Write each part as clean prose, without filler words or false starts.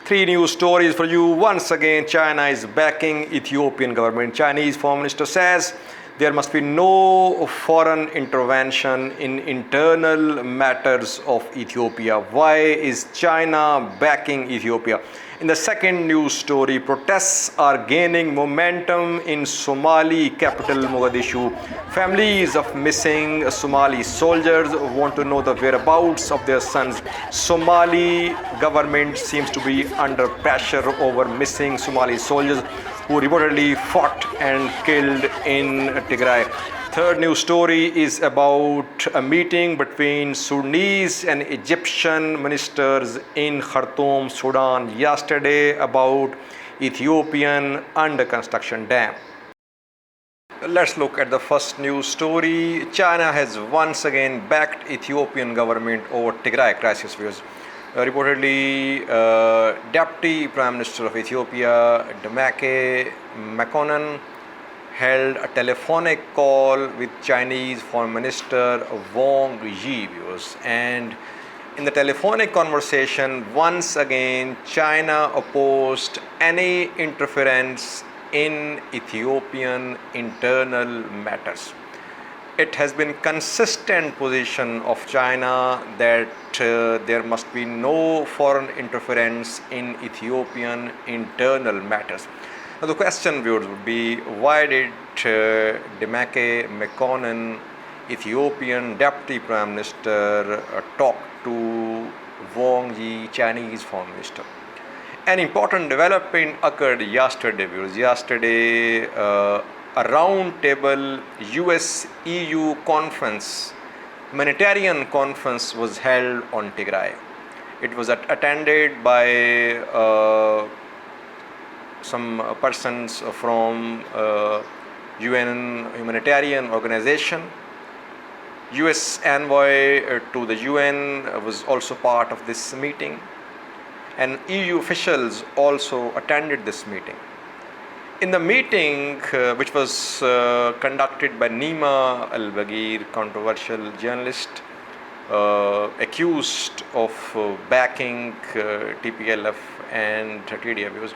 Three news stories for you. Once again, China is backing Ethiopian government. Chinese Foreign Minister says there must be no foreign intervention in internal matters of Ethiopia. Why is China backing Ethiopia? In the second news story, protests are gaining momentum in Somali capital Mogadishu. Families of missing Somali soldiers want to know the whereabouts of their sons. Somali government seems to be under pressure over missing Somali soldiers who reportedly fought and killed in Tigray. Third news story is about a meeting between Sudanese and Egyptian ministers in Khartoum, Sudan yesterday about Ethiopian under construction dam. Let's look at the first news story. China has once again backed Ethiopian government over Tigray crisis views. Reportedly, Deputy Prime Minister of Ethiopia, Demeke Mekonnen, held a telephonic call with Chinese Foreign Minister Wang Yi, and in the telephonic conversation, once again, China opposed any interference in Ethiopian internal matters. It has been consistent position of China that there must be no foreign interference in Ethiopian internal matters. Now the question, viewers, would be, why did Demeke Mekonnen, Ethiopian Deputy Prime Minister, talk to Wang Yi, Chinese Foreign Minister? An important development occurred yesterday, viewers. Yesterday, a round-table US-EU conference, humanitarian conference, was held on Tigray. It was attended by some persons from UN humanitarian organization. US envoy to the UN was also part of this meeting, and EU officials also attended this meeting. In the meeting, which was conducted by Nima Al-Bagir, controversial journalist accused of backing TPLF and TDF,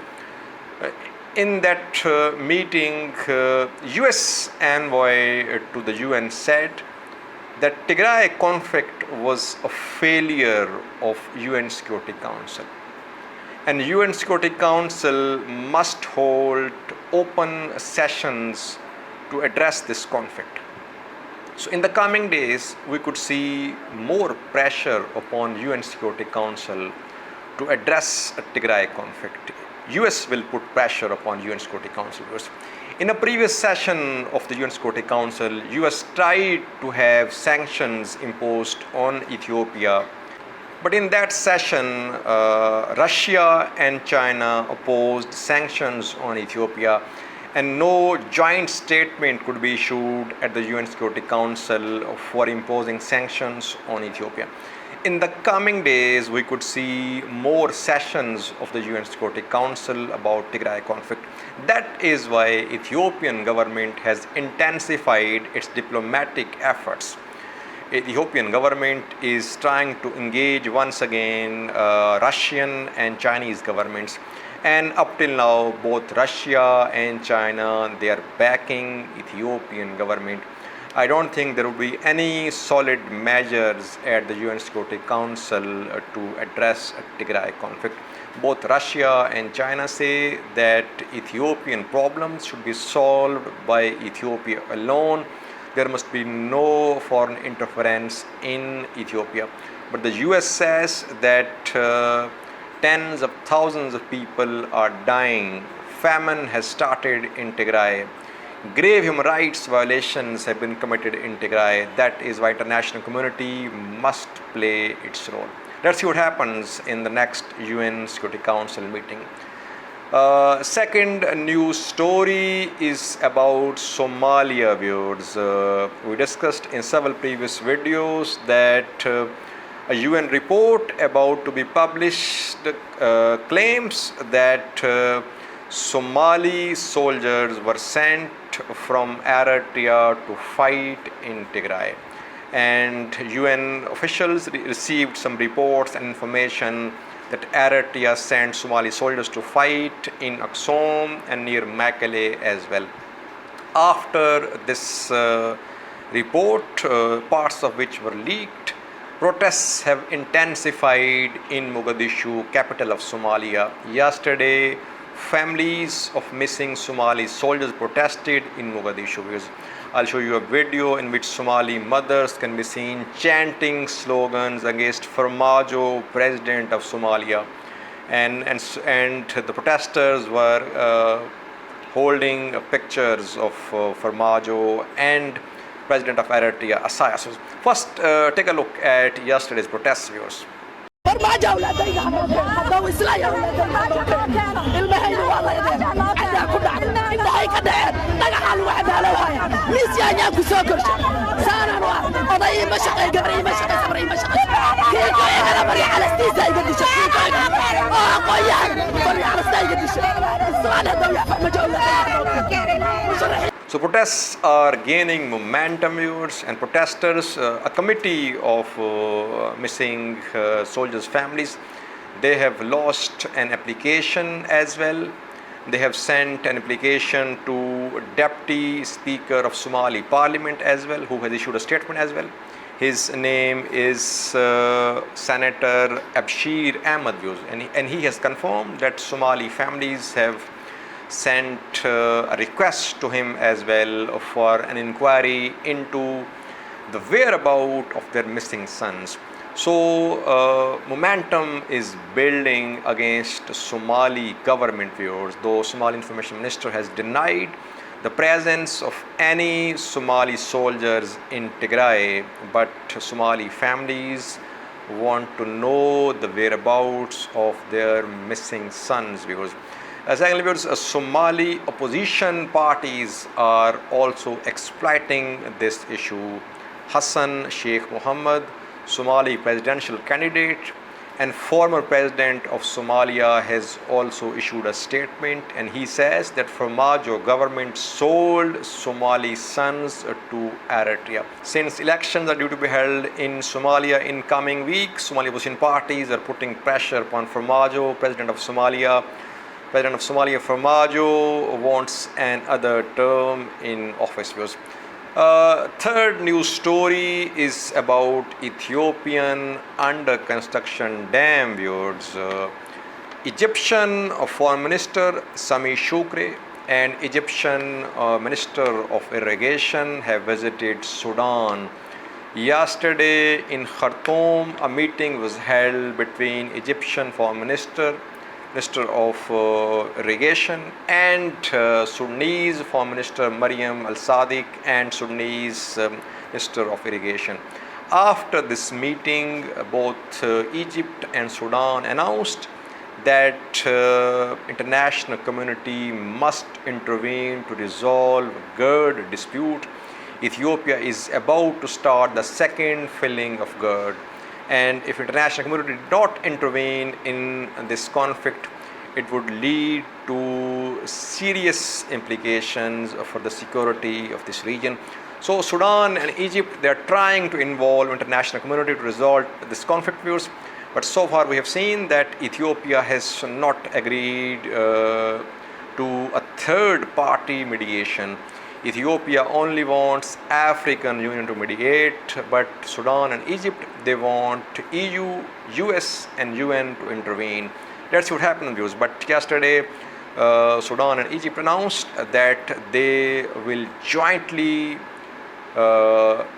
in that meeting, US envoy to the UN said that Tigray conflict was a failure of UN Security Council, and UN Security Council must hold open sessions to address this conflict. So in the coming days, we could see more pressure upon UN Security Council to address a Tigray conflict. US will put pressure upon UN Security Council. In a previous session of the UN Security Council, US tried to have sanctions imposed on Ethiopia. But in that session, Russia and China opposed sanctions on Ethiopia, and no joint statement could be issued at the UN Security Council for imposing sanctions on Ethiopia. In the coming days, we could see more sessions of the UN Security Council about Tigray conflict. That is why Ethiopian government has intensified its diplomatic efforts. Ethiopian government is trying to engage once again Russian and Chinese governments, and up till now both Russia and China, they are backing Ethiopian government. I don't think there will be any solid measures at the UN Security Council to address Tigray conflict. Both Russia and China say that Ethiopian problems should be solved by Ethiopia alone. There must be no foreign interference in Ethiopia. But the US says that tens of thousands of people are dying. Famine has started in Tigray. Grave human rights violations have been committed in Tigray. That is why international community must play its role. Let's see what happens in the next UN Security Council meeting. Second news story is about Somalia, viewers. We discussed in several previous videos that a UN report about to be published claims that Somali soldiers were sent from Eritrea to fight in Tigray. and UN officials received some reports and information that Eritrea sent Somali soldiers to fight in Khartoum and near Mekelle as well. After this report, parts of which were leaked, protests have intensified in Mogadishu, capital of Somalia. Yesterday, families of missing Somali soldiers protested in Mogadishu. I'll show you a video in which Somali mothers can be seen chanting slogans against Farmajo, president of Somalia, and the protesters were holding pictures of Farmajo and president of Eritrea, Asayas. First, take a look at yesterday's protests, viewers. فرماجة ولا دقيقة هذا وسلاية المهين والله يدين عندها كلها عندها كدعين دقيقة الواحد على وهاي نسيان ياكو سوكرش سارة نوا قضية مشقة قبري مشقة صبري مشقة كيكو أنا بري على ستيزاي قدش كيكو قويان بري على ستيزاي قدش السؤال هذا ويا فرماجة ولا So protests are gaining momentum, viewers, and protesters, a committee of missing soldiers' families, they have lodged an application as well. They have sent an application to Deputy Speaker of Somali Parliament as well, who has issued a statement as well. His name is Senator Abshir Ahmed, and he has confirmed that Somali families have sent a request to him as well for an inquiry into the whereabouts of their missing sons. So momentum is building against Somali government, viewers, though Somali Information Minister has denied the presence of any Somali soldiers in Tigray, but Somali families want to know the whereabouts of their missing sons, viewers. Secondly, viewers, Somali opposition parties are also exploiting this issue. Hassan Sheikh Mohammed, Somali presidential candidate and former president of Somalia, has also issued a statement, and he says that Farmajo government sold Somali sons to Eritrea. Since elections are due to be held in Somalia in coming weeks, Somali opposition parties are putting pressure upon Farmajo, president of Somalia. President of Somalia Farmajo wants another term in office. Third news story is about Ethiopian under construction dam, viewers. Egyptian Foreign Minister Sami Shukri and Egyptian Minister of Irrigation have visited Sudan. Yesterday in Khartoum, a meeting was held between Egyptian Foreign Minister of Irrigation and Sudanese Foreign Minister Mariam Al-Sadiq and Sudanese Minister of Irrigation. After this meeting, both Egypt and Sudan announced that international community must intervene to resolve GERD dispute. Ethiopia is about to start the second filling of GERD. And if international community did not intervene in this conflict, it would lead to serious implications for the security of this region. So Sudan and Egypt, they are trying to involve international community to resolve this conflict, views. But so far we have seen that Ethiopia has not agreed to a third party mediation. Ethiopia only wants African Union to mediate, but Sudan and Egypt, they want EU, US and UN to intervene. Let's see what happens, views. But yesterday, Sudan and Egypt announced that they will jointly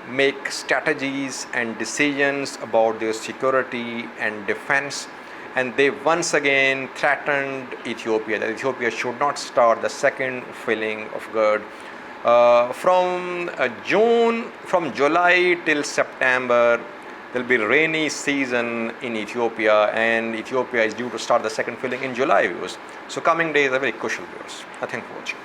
make strategies and decisions about their security and defense. And they once again threatened Ethiopia that Ethiopia should not start the second filling of GERD. From July till September, there will be rainy season in Ethiopia, and Ethiopia is due to start the second filling in July, viewers. So coming days are very crucial, viewers. Thanks for watching.